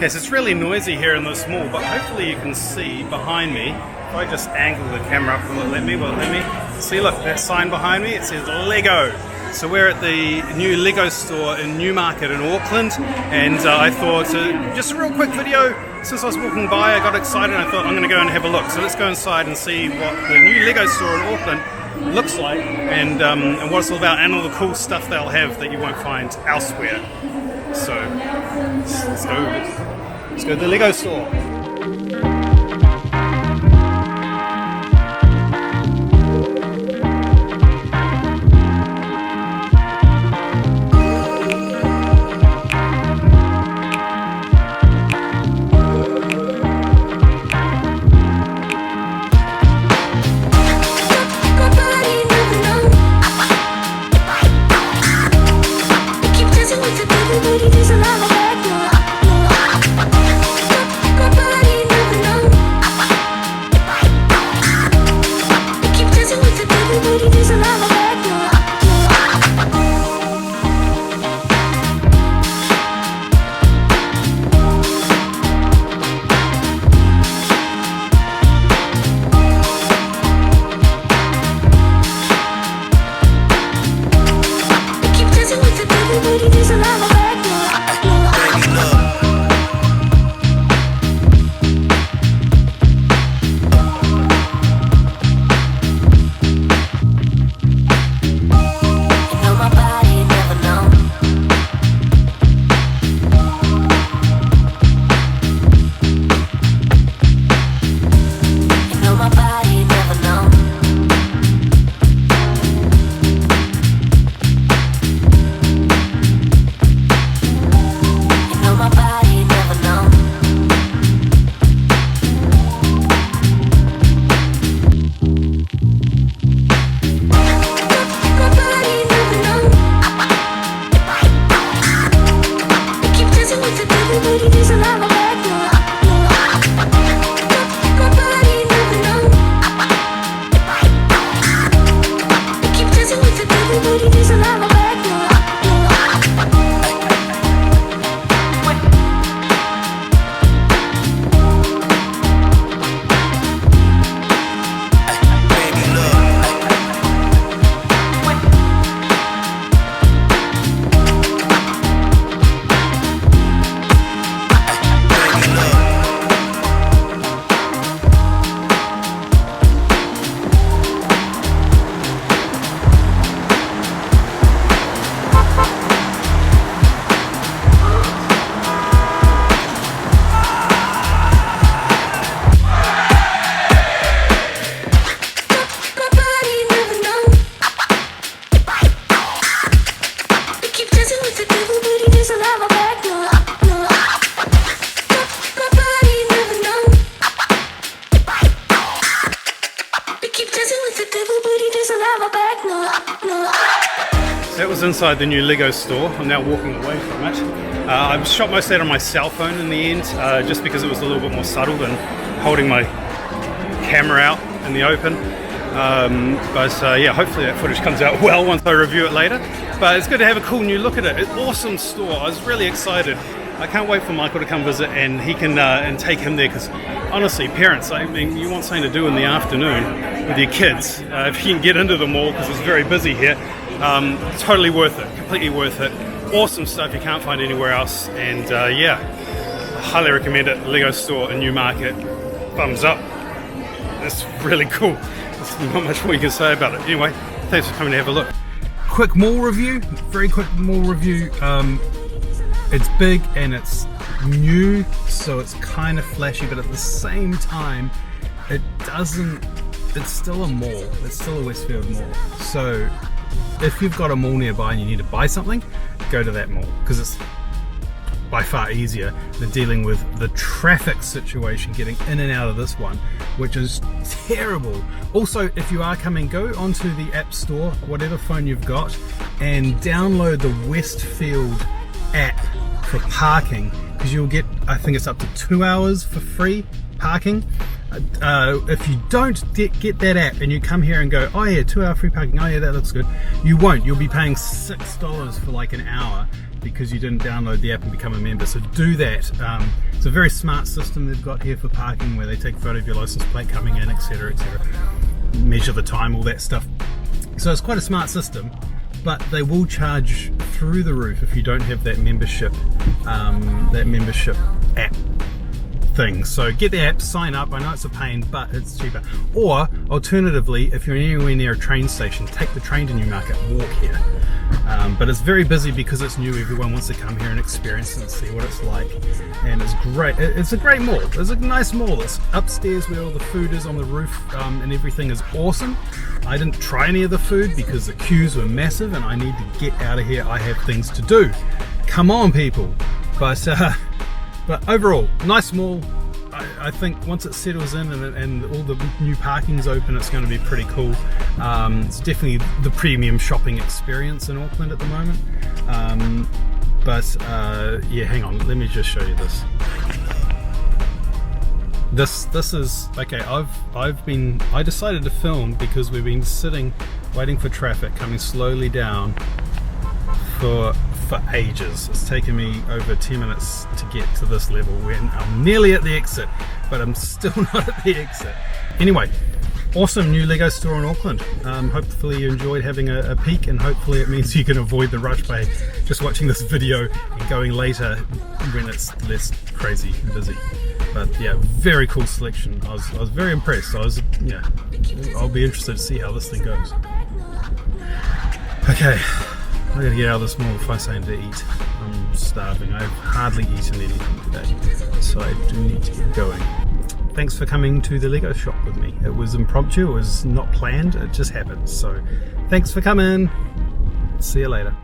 Okay, so it's really noisy here in this mall, but hopefully you can see behind me. If I just angle the camera up, will it let me? See, look, that sign behind me, it says Lego. So we're at the new Lego store in Newmarket in Auckland, and I thought, just a real quick video. Since I was walking by, I got excited and I thought I'm going to go and have a look. So let's go inside and see what the new Lego store in Auckland looks like, and what it's all about, and all the cool stuff they'll have that you won't find elsewhere. So let's go to the Lego store. That was inside the new Lego store. I'm now walking away from it. I shot most of that on my cell phone in the end, just because it was a little bit more subtle than holding my camera out in the open. Yeah, hopefully that footage comes out well once I review it later. But it's good to have a cool new look at it. It's an awesome store. I was really excited. I can't wait for Michael to come visit and he can and take him there, because honestly, parents, I mean, you want something to do in the afternoon with your kids. If you can get into the mall, because it's very busy here, totally worth it, completely worth it. Awesome stuff you can't find anywhere else, and yeah, I highly recommend it. Lego store in Newmarket, thumbs up. It's really cool. There's not much more you can say about it. Anyway, thanks for coming to have a look. Quick mall review, very quick mall review. It's big and it's new, so it's kind of flashy, but at the same time, it's still a mall. It's still a Westfield mall. So if you've got a mall nearby and you need to buy something, go to that mall, because it's by far easier than dealing with the traffic situation getting in and out of this one, which is terrible. Also, if you are coming, go onto the App Store, whatever phone you've got, and download the Westfield app for parking, because you'll get, I think it's up to 2 hours for free parking. If you don't get that app and you come here and go, oh yeah, 2 hour free parking, oh yeah, that looks good, you won't. You'll be paying $6 for like an hour because you didn't download the app and become a member. So do that. It's a very smart system they've got here for parking, where they take a photo of your license plate coming in, etc., etc., measure the time, all that stuff. So it's quite a smart system, but they will charge through the roof if you don't have that membership app thing. So get the app, sign up. I know it's a pain, but it's cheaper. Or alternatively, if you're anywhere near a train station, take the train to Newmarket, walk here. But it's very busy because it's new. Everyone wants to come here and experience it and see what it's like, and it's great. It's a great mall. It's a nice mall. It's upstairs where all the food is on the roof, and everything is awesome. I didn't try any of the food because the queues were massive and I need to get out of here. I have things to do. Come on, people. But overall, nice mall. I think once it settles in and all the new parking's open, it's going to be pretty cool. It's definitely the premium shopping experience in Auckland at the moment. Yeah, hang on, let me just show you this. This is okay. I decided to film because we've been sitting waiting for traffic coming slowly down for ages. It's taken me over 10 minutes to get to this level when I'm nearly at the exit, but I'm still not at the exit. Anyway, awesome new Lego store in Auckland. Hopefully you enjoyed having a peek, and hopefully it means you can avoid the rush by just watching this video and going later when it's less crazy and busy. But yeah, very cool selection. I was very impressed. I'll be interested to see how this thing goes. Okay, I gotta get out of this mall if I say to eat. I'm starving. I've hardly eaten anything today, so I do need to get going. Thanks for coming to the Lego shop with me. It was impromptu, it was not planned, it just happened. So thanks for coming. See you later.